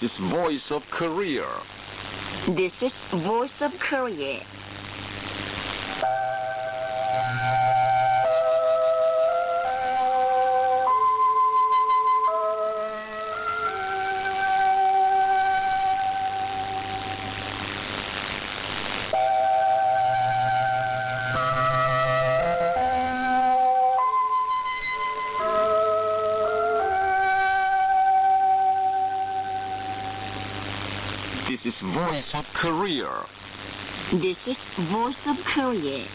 is Voice of Korea. This is Voice of Korea. This is Voice of Korea. This is Voice of Korea.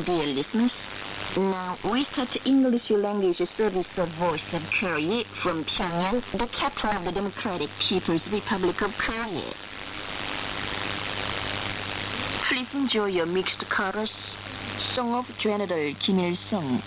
Dear listeners, now we start English language service of Voice of Korea from Pyongyang, the capital of the Democratic People's Republic of Korea. Please enjoy your mixed chorus, Song of General Kim Il-sung.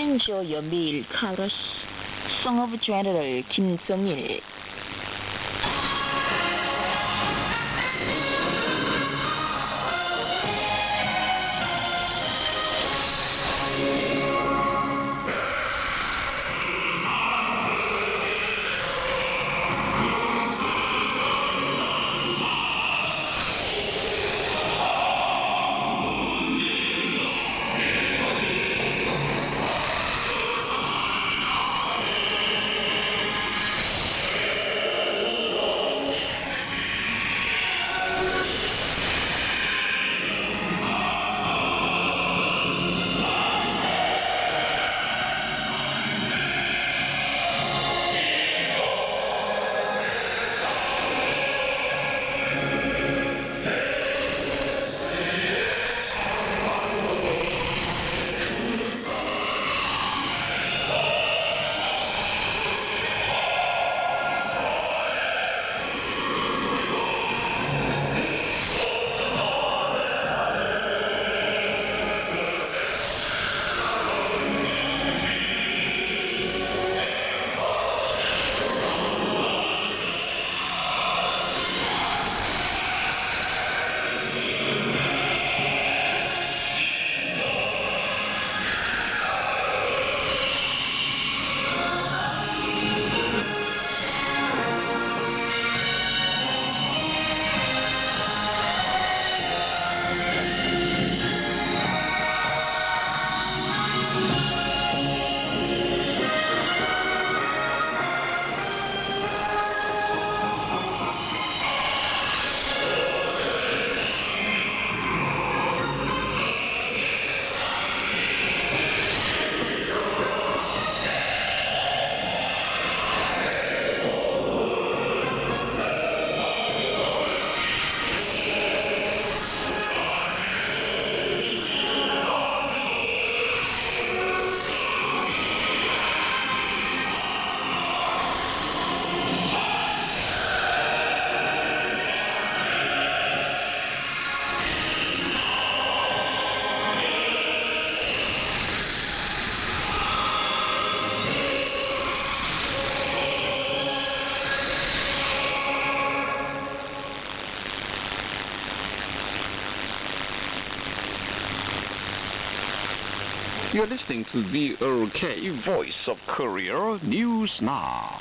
Stranger your meal, Carlos. Song of General Kim Jong-il. You're listening to DPRK, Voice of Korea, News Now.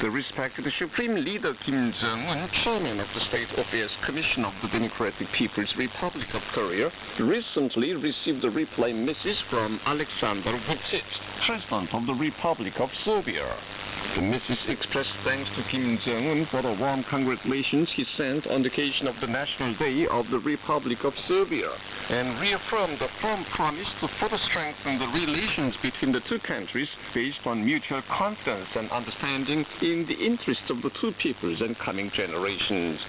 The respected Supreme Leader Kim Jong-un, Chairman of the State Affairs Commission of the Democratic People's Republic of Korea, recently received a reply message from Alexander Vučić, President of the Republic of Serbia. The message expressed thanks to Kim Jong-un for the warm congratulations he sent on the occasion of the National Day of the Republic of Serbia, and reaffirmed a firm promise to further strengthen the relations between the two countries based on mutual confidence and understanding in the interest of the two peoples and coming generations.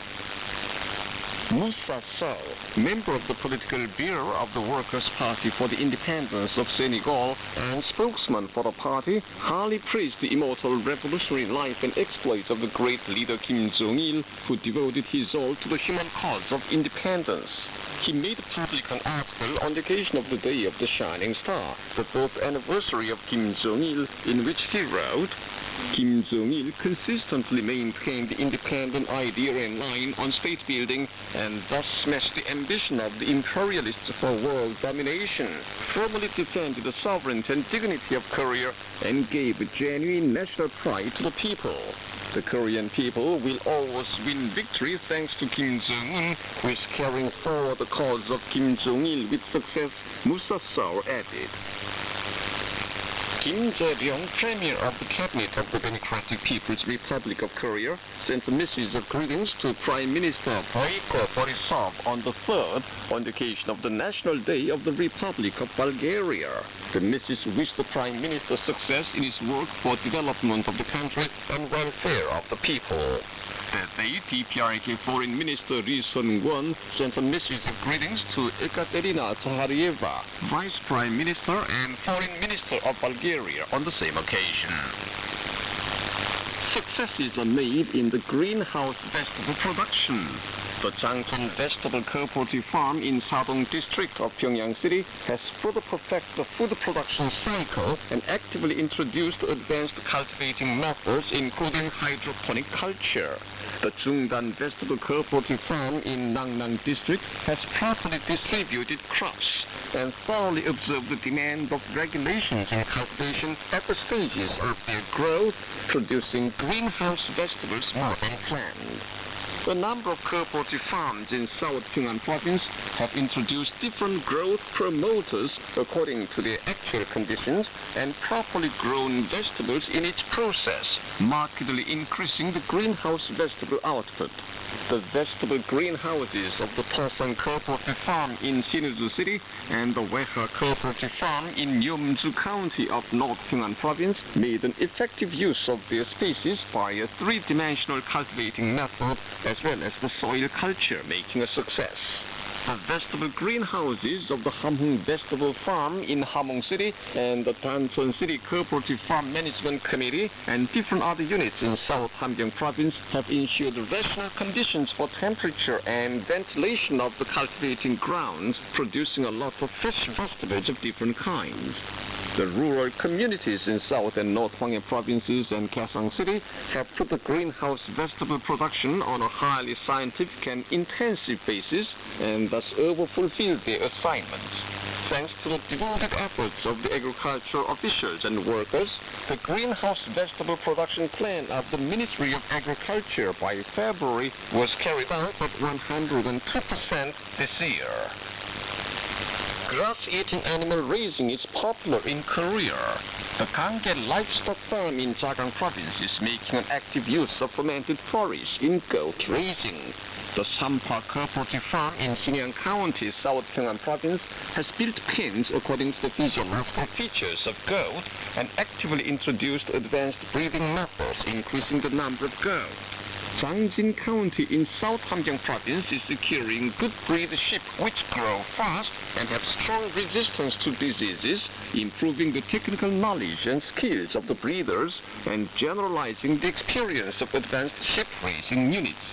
Moussa Sow, member of the political bureau of the Workers' Party for the Independence of Senegal and spokesman for the party, highly praised the immortal revolutionary life and exploits of the great leader Kim Jong-il, who devoted his all to the human cause of independence. He made public an article on the occasion of the Day of the Shining Star, the birth anniversary of Kim Jong-il, in which he wrote, Kim Jong-il consistently maintained the independent idea and line on state building and thus smashed the ambition of the imperialists for world domination, firmly defended the sovereignty and dignity of Korea, and gave a genuine national pride to the people. The Korean people will always win victory thanks to Kim Jong-un, who is carrying forward the cause of Kim Jong-il with success, Moussa Sow added. Kim Jae-ryong, Premier of the Cabinet of the Democratic People's Republic of Korea, sent a message of greetings to Prime Minister Boyko Borisov on the 3rd on the occasion of the National Day of the Republic of Bulgaria. The message wished the Prime Minister success in his work for development of the country and welfare of the people. That day, DPRK Foreign Minister Ri Sun-kwon sent a message of greetings to Ekaterina Tsaharieva, Vice Prime Minister and Foreign Minister of Bulgaria, on the same occasion. successes are made in the greenhouse vegetable production. The Jangcheon Vegetable Cooperative Farm in Sadong District of Pyongyang City has further perfected the food production cycle and actively introduced advanced cultivating methods, including hydroponic culture. The Jungdan Vegetable Cooperative Farm in Nangnam District has properly distributed crops and thoroughly observed the demand of regulations in cultivation at the stages of their growth, producing greenhouse vegetables more than planned. A number of cooperative farms in South Pyongyang Province have introduced different growth promoters according to their actual conditions and properly grown vegetables in each process, markedly increasing the greenhouse vegetable output. The vegetable greenhouses of the Tosan Cooperative Farm in Sinuiju City and the Weha Cooperative Farm in Yeomju County of North Pyongyang Province made an effective use of their species by a three-dimensional cultivating method as well as the soil culture, making a success. The vegetable greenhouses of the Hamhung Vegetable Farm in Hamhung City and the Dancheon City Cooperative Farm Management Committee and different other units in South Hamgyong Province have ensured rational conditions for temperature and ventilation of the cultivating grounds, producing a lot of fresh vegetables of different kinds. The rural communities in South and North Hwanghae provinces and Gyeongsang City have put the greenhouse vegetable production on a highly scientific and intensive basis and thus overfulfilled their assignments. Thanks to the devoted efforts of the agricultural officials and workers, the greenhouse vegetable production plan of the Ministry of Agriculture by February was carried out at 102% this year. Grass-eating animal raising is popular in Korea. The Ganggae Livestock Farm in Jagang Province is making an active use of fermented porridge in goat raising. The Sampa Cooperative Farm in Sinyang County, South Pyongyang Province, has built pens according to the physiological features of goat and actively introduced advanced breeding methods, increasing the number of goats. Jangjin County in South Hamgyong Province is securing good breed sheep which grow fast and have strong resistance to diseases, improving the technical knowledge and skills of the breeders and generalizing the experience of advanced sheep raising units.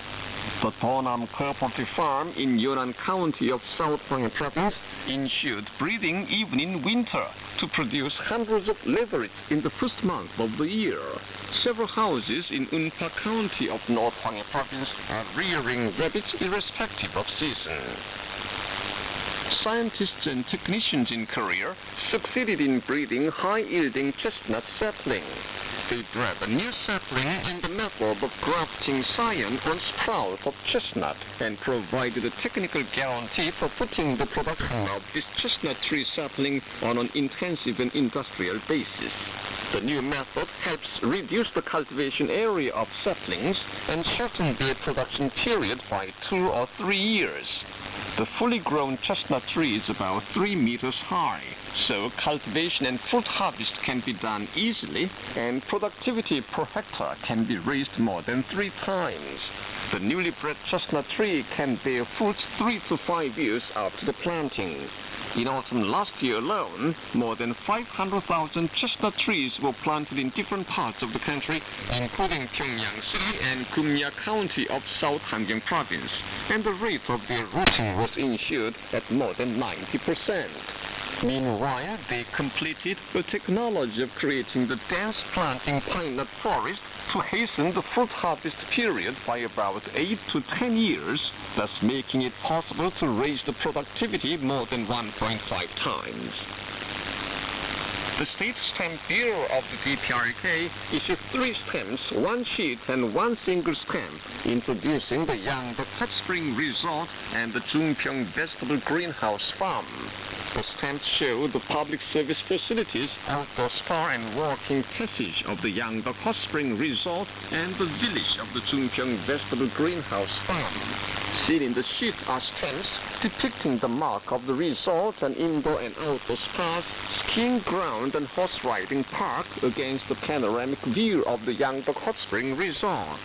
The Donam Cooperative Farm in Yunnan County of South Hwanghae Province ensured breeding even in winter to produce hundreds of leverets in the first month of the year. Several houses in Unpa County of North Hwanghae Province are rearing rabbits irrespective of season. Scientists and technicians in Korea succeeded in breeding high-yielding chestnut sapling. They bred a new sapling in the method of grafting scion on sprout of chestnut and provided a technical guarantee for putting the production of this chestnut tree sapling on an intensive and industrial basis. The new method helps reduce the cultivation area of saplings and shorten their production period by 2 or 3 years. The fully grown chestnut tree is about 3 meters high, so cultivation and fruit harvest can be done easily, and productivity per hectare can be raised more than 3 times. The newly bred chestnut tree can bear fruits 3 to 5 years after the planting. In autumn last year alone, more than 500,000 chestnut trees were planted in different parts of the country, including Pyongyang City and Gumya County of South Hamgyong Province, and the rate of their rooting was ensured at more than 90%. Meanwhile, they completed the technology of creating the dense planting pine nut forest to hasten the fruit harvest period by about 8 to 10 years, thus making it possible to raise the productivity more than 1.5 times. The State Stamp Bureau of the DPRK issued 3 stamps, 1 sheet and 1 single stamp, introducing the Yangdo Hot Spring Resort and the Jungpyeong Vegetable Greenhouse Farm. The stamps show the public service facilities, outdoor spa and walking passage of the Yangdo Hot Spring Resort and the village of the Jungpyeong Vegetable Greenhouse Farm. Seen in the sheet are stamps depicting the mark of the resort and indoor and outdoor spas, skiing ground and horse riding park against the panoramic view of the Yangdo Hot Spring Resort.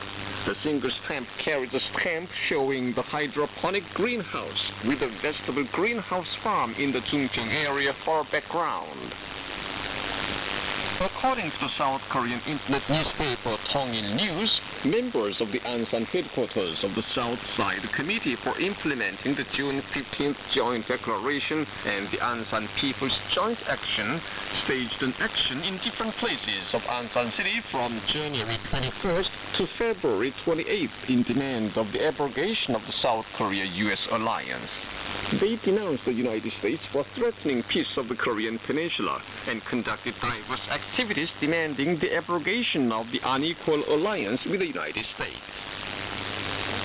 The single stamp carries a stamp showing the hydroponic greenhouse with a vegetable greenhouse farm in the Jungpyeong area for background. According to the South Korean internet newspaper Tongil News, members of the Ansan headquarters of the South Side Committee for Implementing the June 15th Joint Declaration and the Ansan People's Joint Action staged an action in different places of Ansan City from January 21st to February 28th in demand of the abrogation of the South Korea-US alliance. They denounced the United States for threatening peace of the Korean Peninsula and conducted diverse activities demanding the abrogation of the unequal alliance with the United States.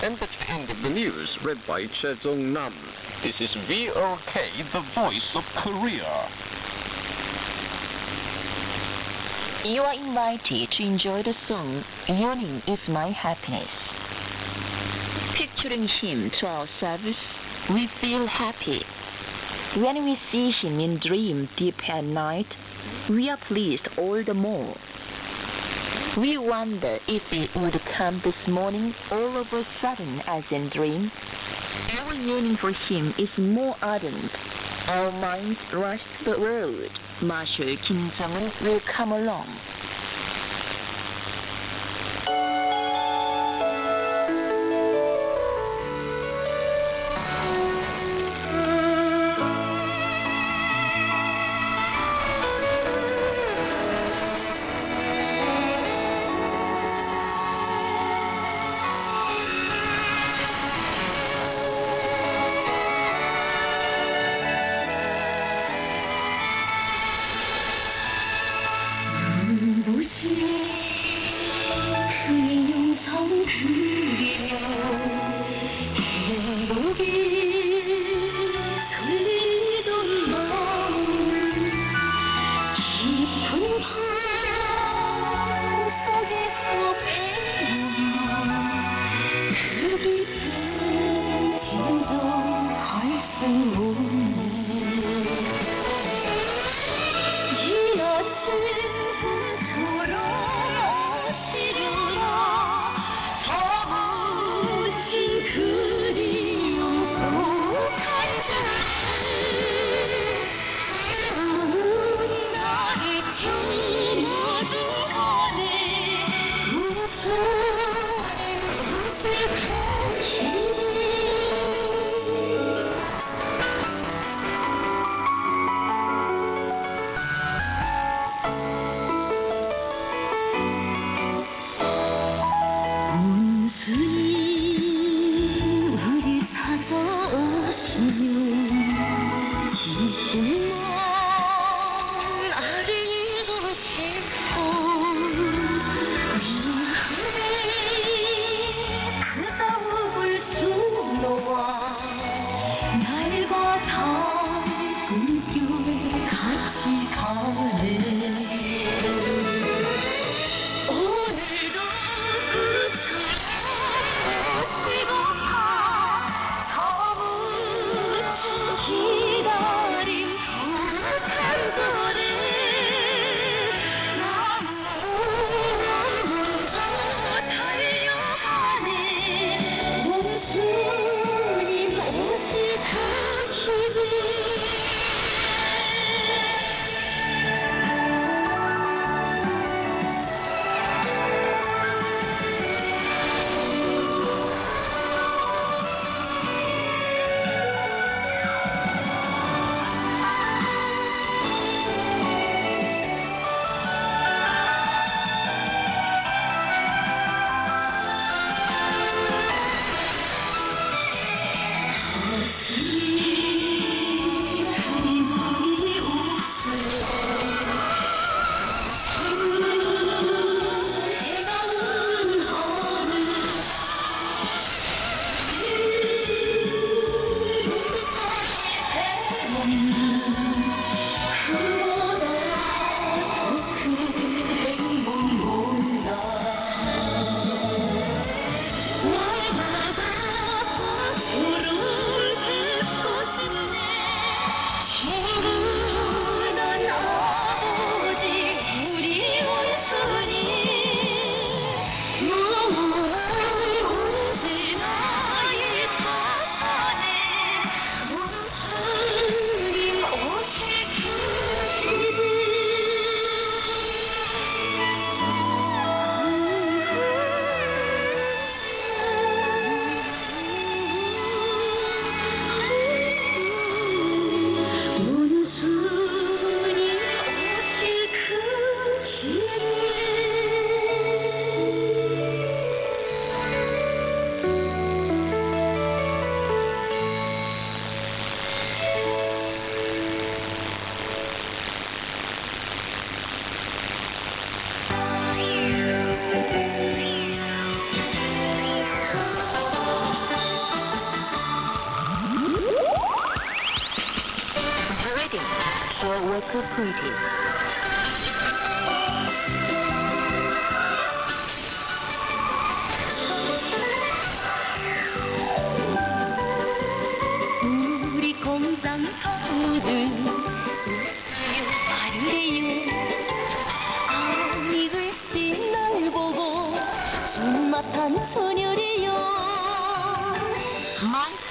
And that's the end of the news, read by Che Jong-nam. This is DPRK, the voice of Korea. You are invited to enjoy the song Yearning is My Happiness. Picturing him to our service, we feel happy. When we see him in dream deep at night, we are pleased all the more. We wonder if he would come this morning all of a sudden as in dream. Our yearning for him is more ardent. Our minds rush to the road. Marshal Kim Jong-un will come along.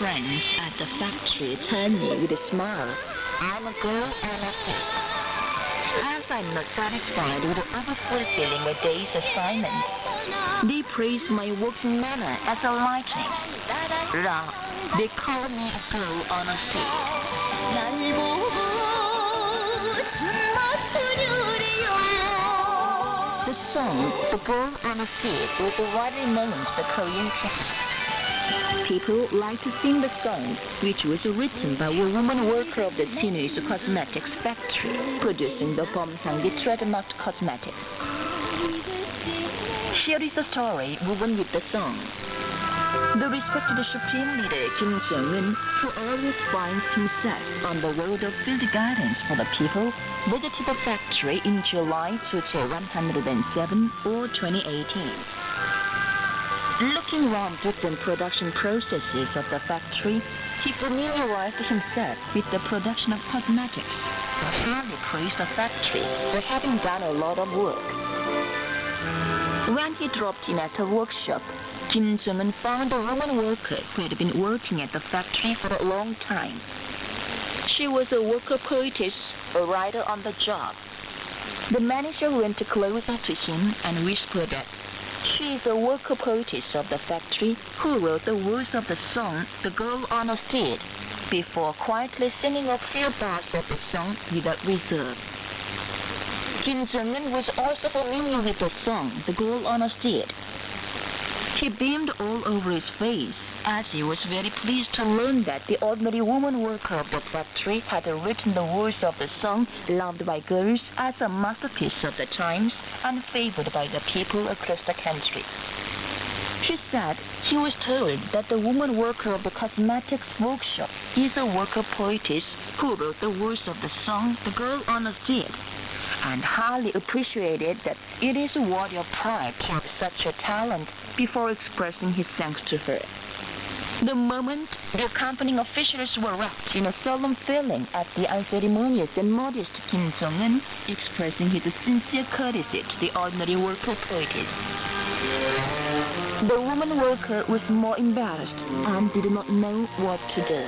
friends at the factory tell me with a smile, I'm a girl and a kid. As I'm not satisfied with overfulfilling a day's assignment, they praise my working manner as a lightning. They call me a girl on a seat. The song, The Girl on a Seat, was widely known to the Korean people. People like to sing the song, which was written by a woman worker of the teenage cosmetics factory, producing the 범상기 trademarked cosmetics. Here is the story woven with the song. The respected Supreme Leader Kim Jong-un, who always finds himself on the road of field guidance for the people, visited the factory in July 2107 or 2018. Looking around different production processes of the factory, he familiarized himself with the production of cosmetics, but highly praised the factory for having done a lot of work. When he dropped in at a workshop, Kim Jong-un found a woman worker who had been working at the factory for a long time. She was a worker poetess, a writer on the job. The manager went closer to him and whispered that she is a worker poetess of the factory who wrote the words of the song The Girl on a Seat before quietly singing a few bars of the song without reserve. Kim Jong-un was also familiar with the song The Girl on a Seat. He beamed all over his face as he was very pleased to learn that the ordinary woman worker of the factory had written the words of the song loved by girls as a masterpiece of the times and favored by the people across the country. She said she was told that the woman worker of the cosmetics workshop is a worker poetess who wrote the words of the song The Girl on a Seat, and highly appreciated that it is a word of pride to have such a talent before expressing his thanks to her. The moment the accompanying officials were wrapped in a solemn feeling at the unceremonious and modest Kim Jong-un, expressing his sincere courtesy to the ordinary worker poetess. The woman worker was more embarrassed and did not know what to do.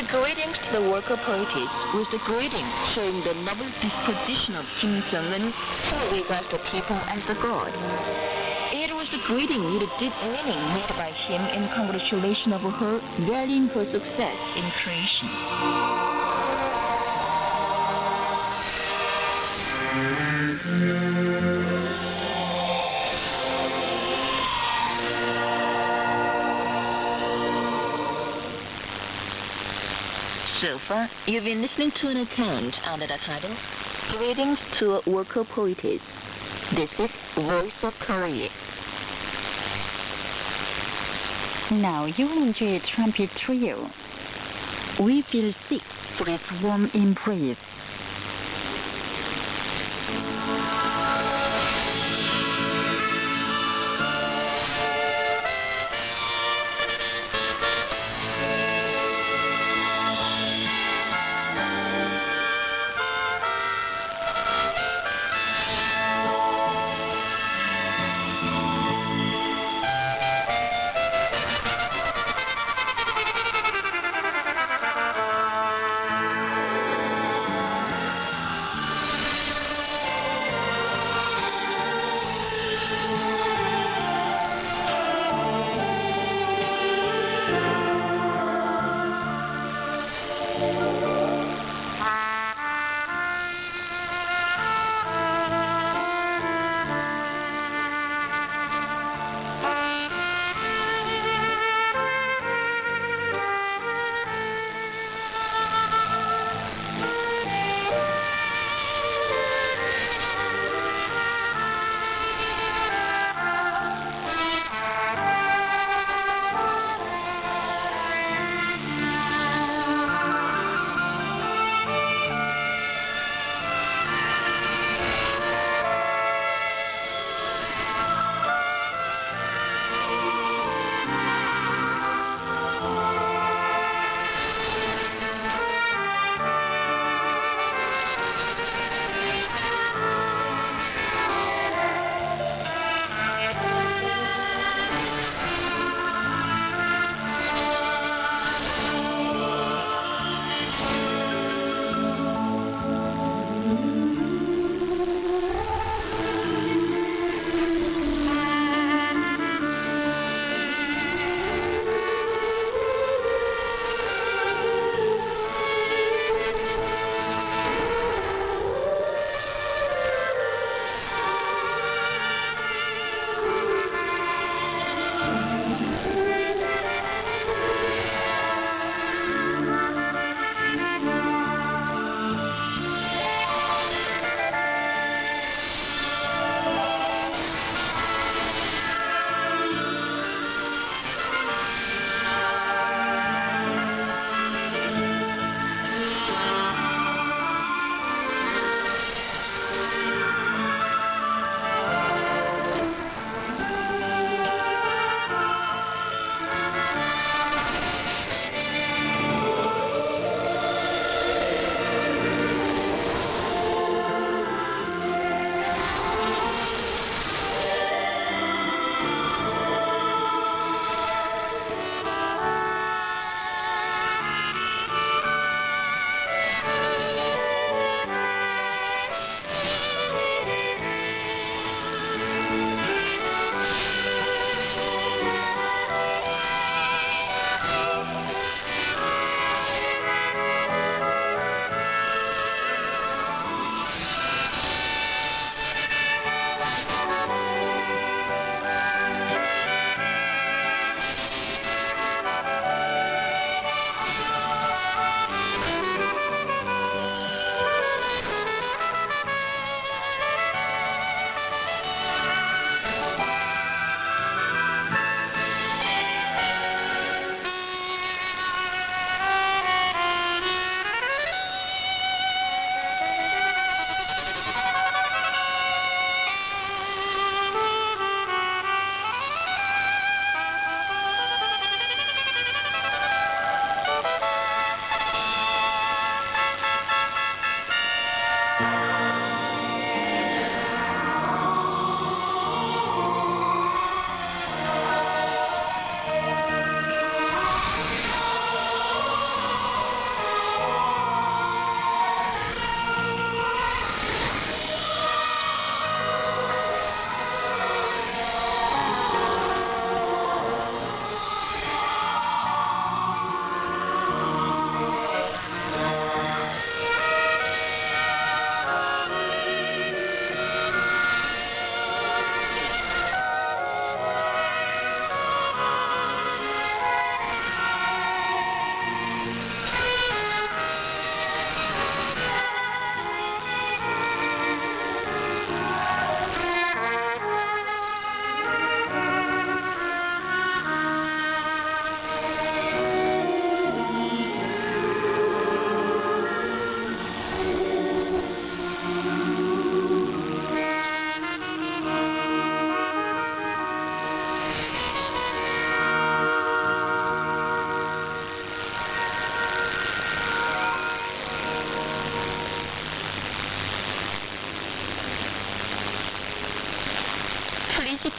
The greetings to the worker poetess was the greeting showing the noble disposition of Kim Jong-un, who regards the people as a god. It was the greeting with a deep meaning made by him in congratulation of her, valuing her success in creation. So far, you've been listening to an account under the title, Greetings to a Worker Poetess. This is Voice of Korea. Now you will enjoy a trumpet trio. We feel sick for its warm embrace.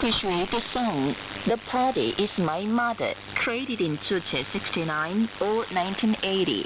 appreciate the song The Party Is My Mother, created in 1969 or 1980.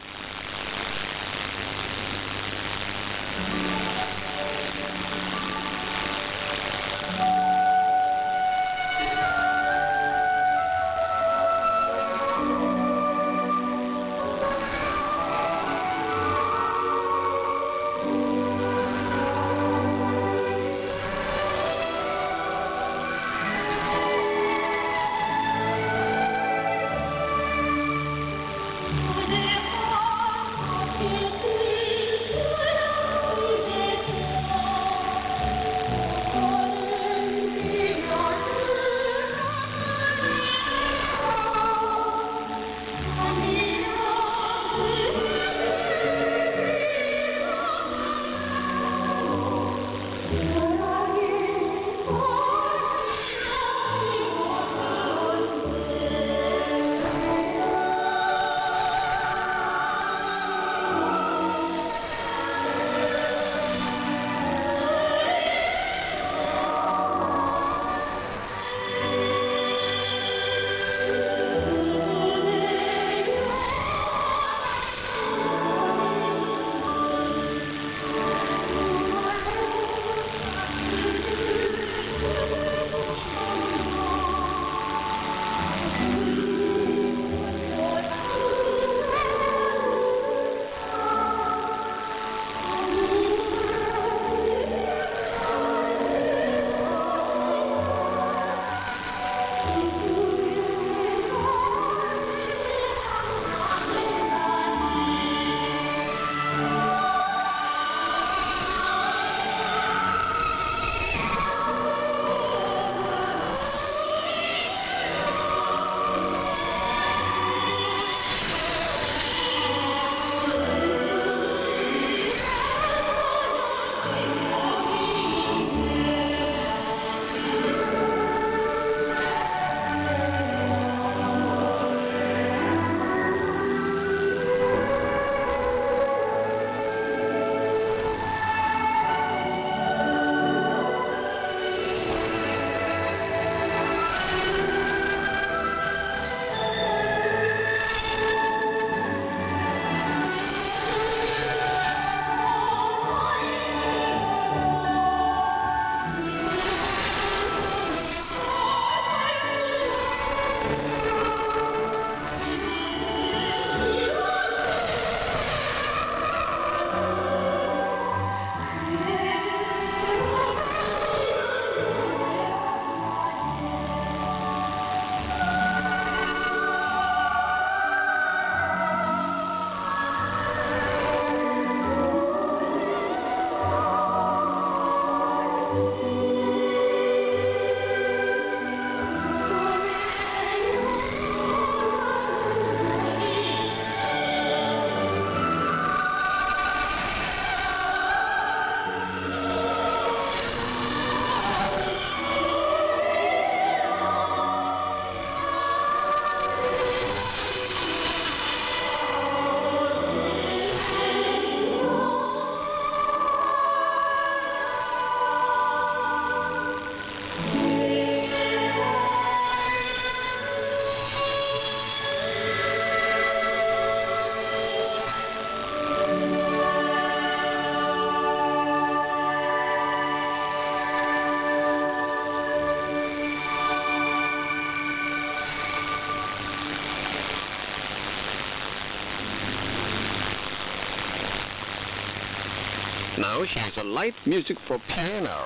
Now here's a light music for piano.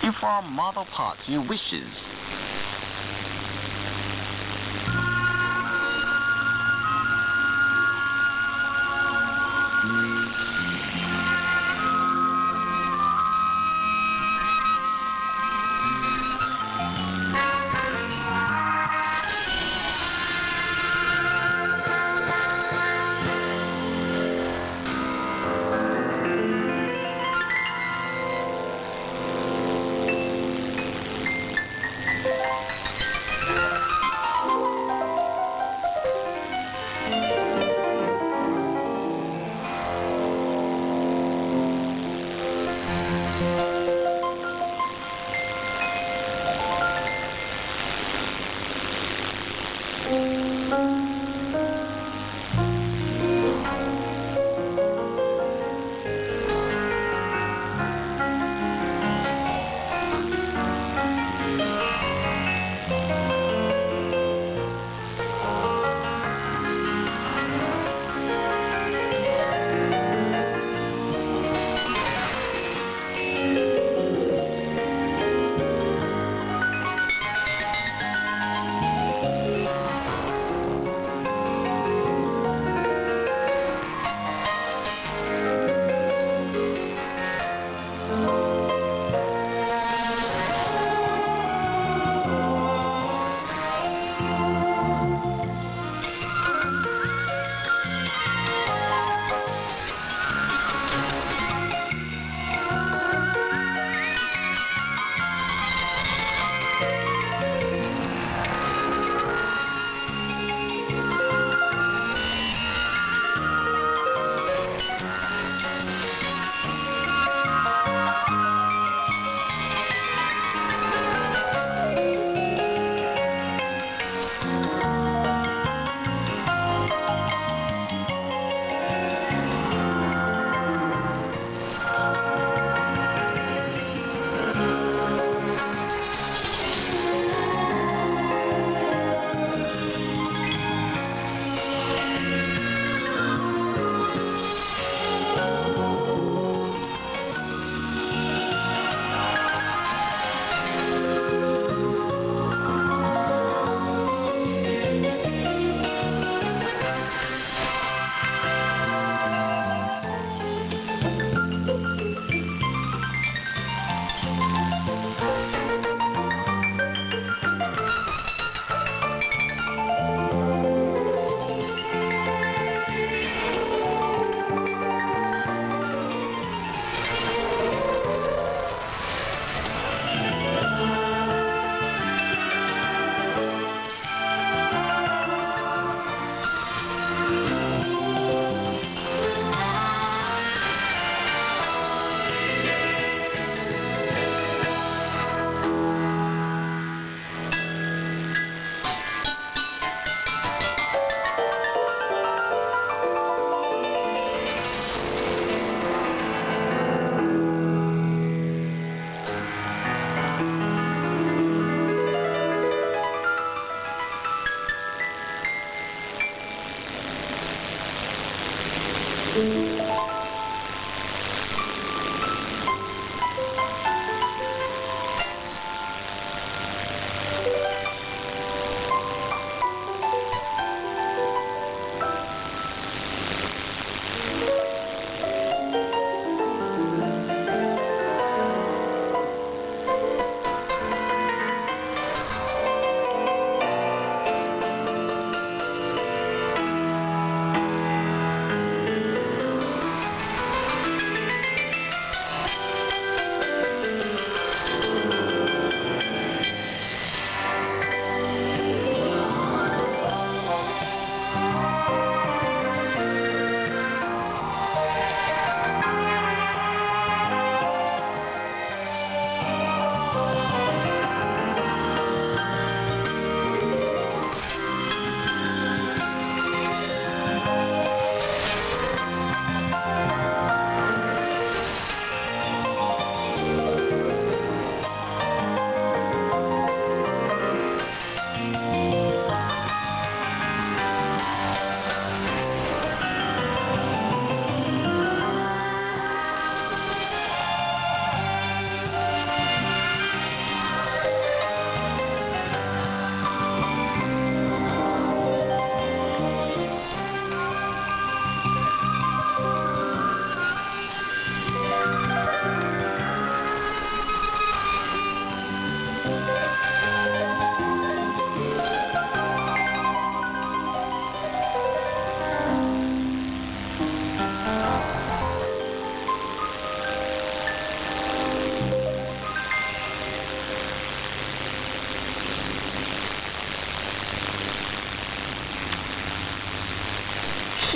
If our mother party wishes.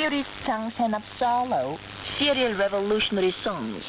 Spirit songs and of sorrow, serial revolutionary songs.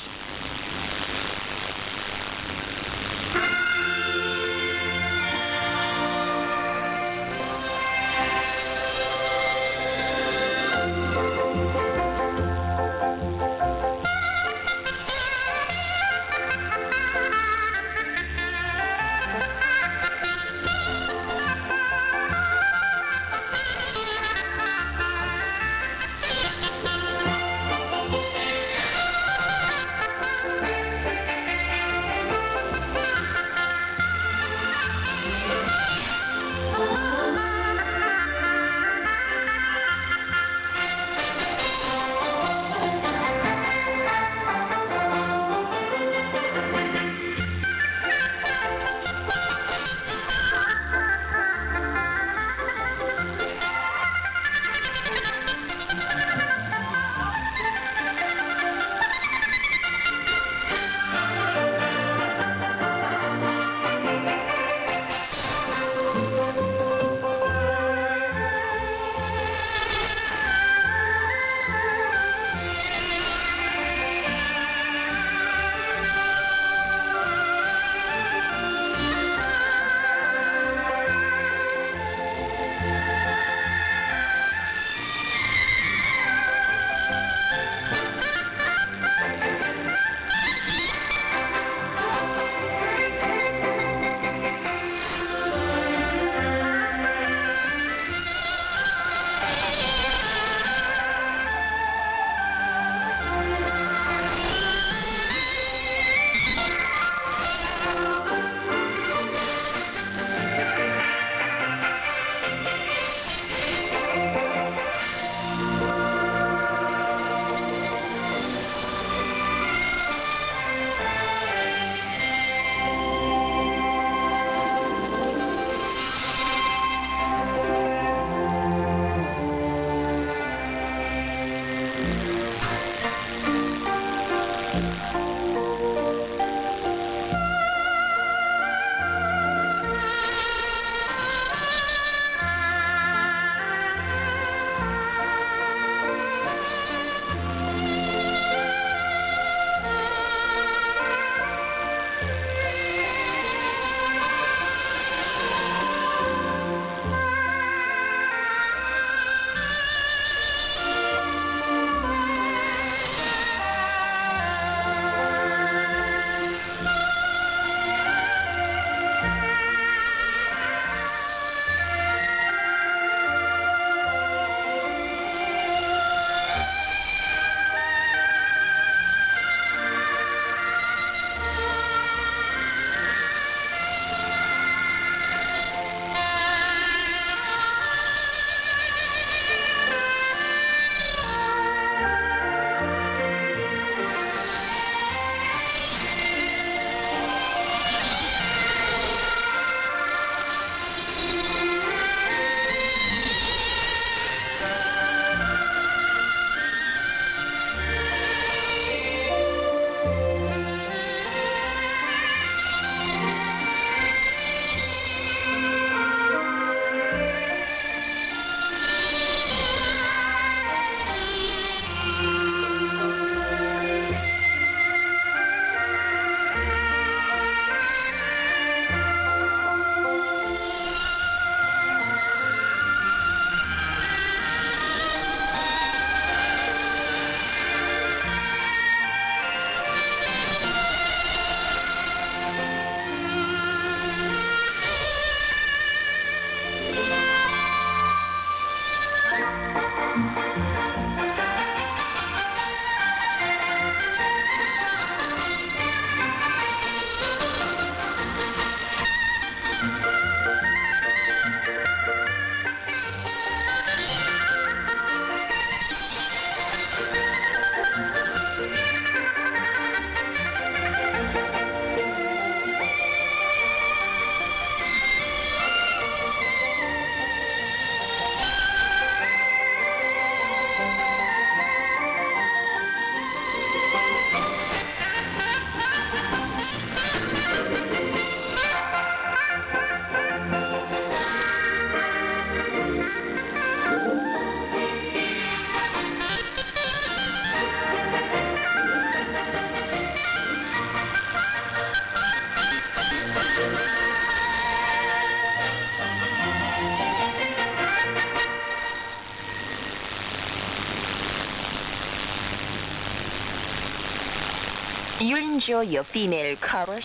enjoy your female chorus,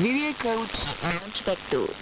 we will go to Antwerp.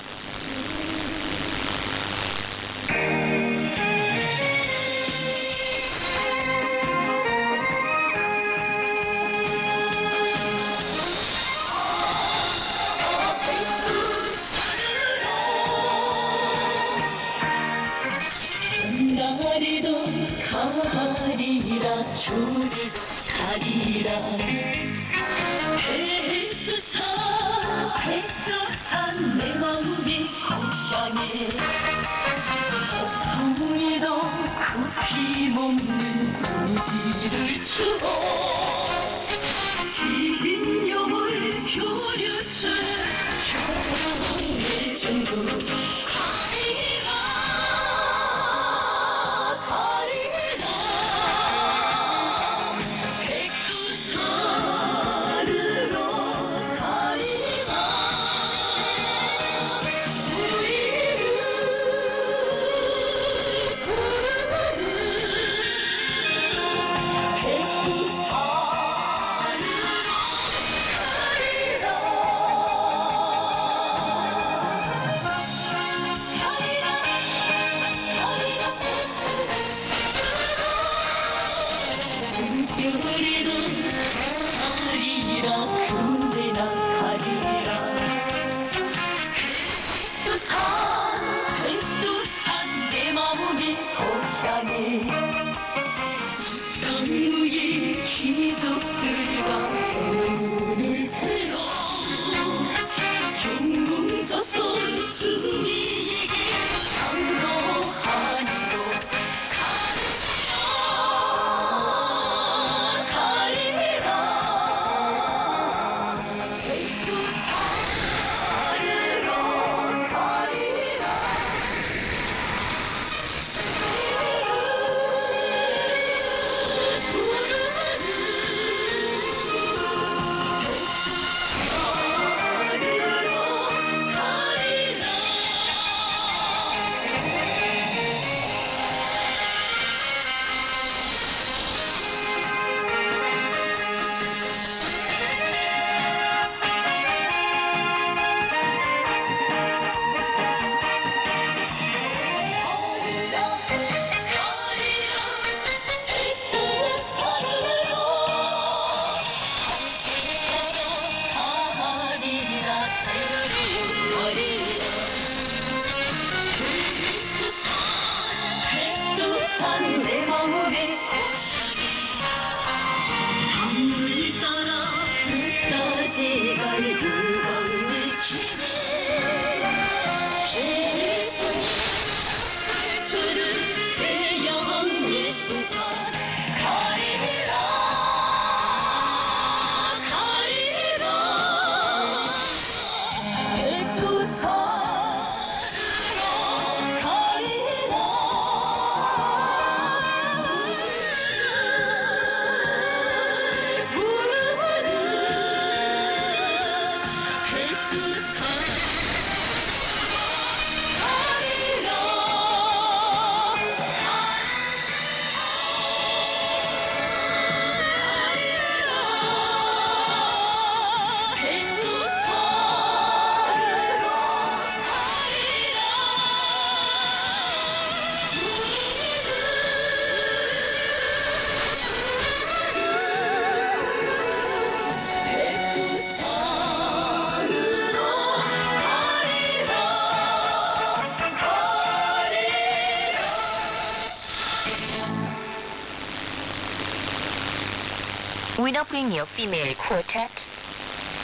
We now bring you female quartet,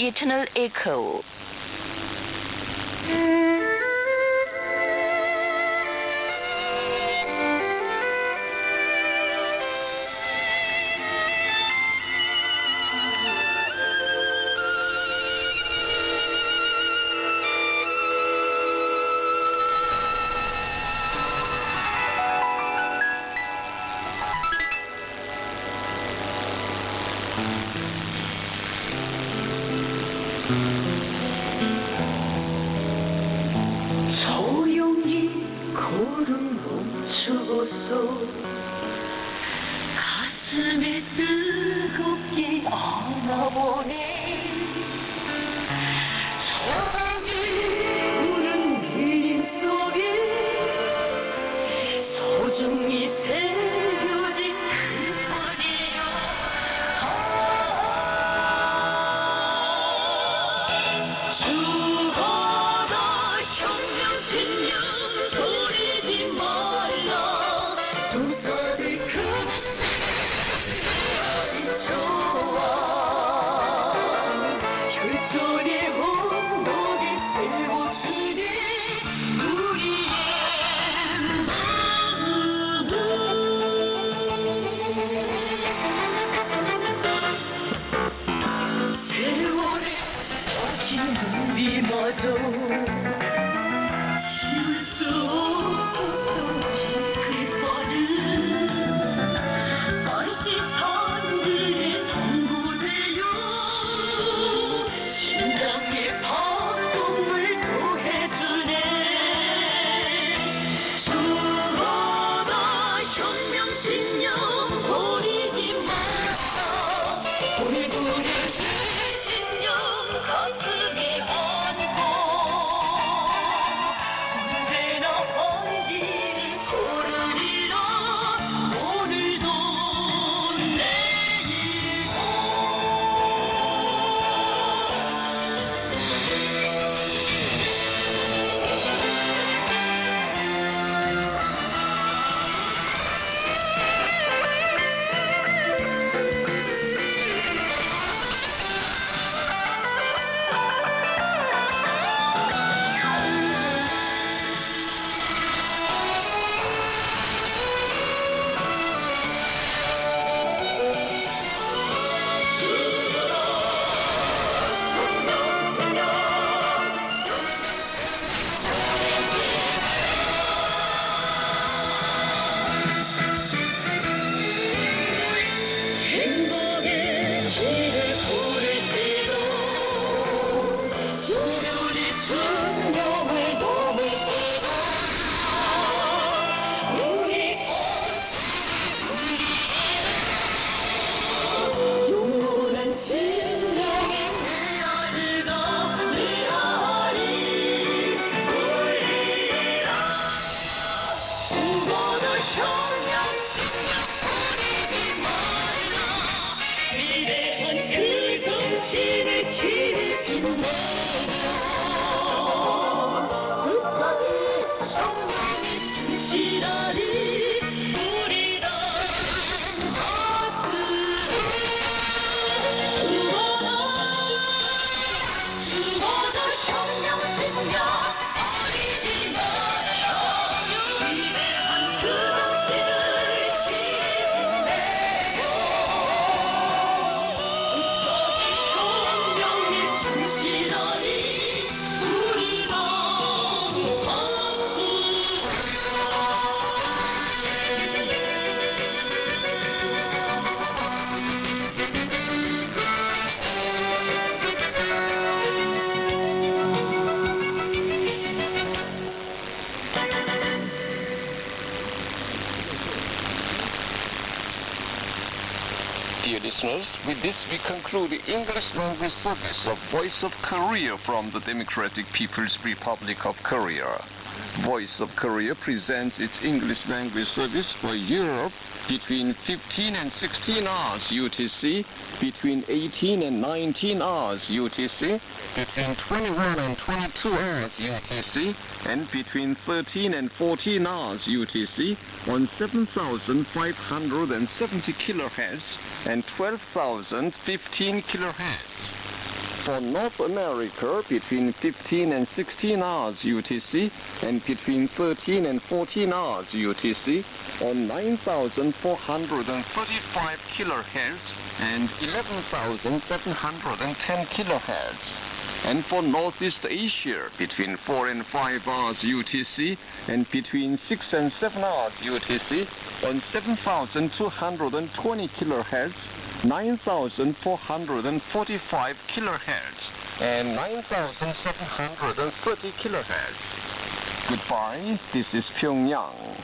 Eternal Echo. Dear listeners, with this we conclude the English language service of Voice of Korea from the Democratic People's Republic of Korea. Voice of Korea presents its English language service for Europe between 15 and 16 hours UTC, between 18 and 19 hours UTC, between 21 and 22 hours UTC, and between 13 and 14 hours UTC on 7,570 kHz and 12,015 kHz. For North America, between 15 and 16 hours UTC and between 13 and 14 hours UTC on 9,435 kHz and 11,710 kHz. And for Northeast Asia, between 4 and 5 hours UTC and between 6 and 7 hours UTC on 7,220 kHz, 9,445 kHz, and 9,730 kHz. Goodbye, this is Pyongyang.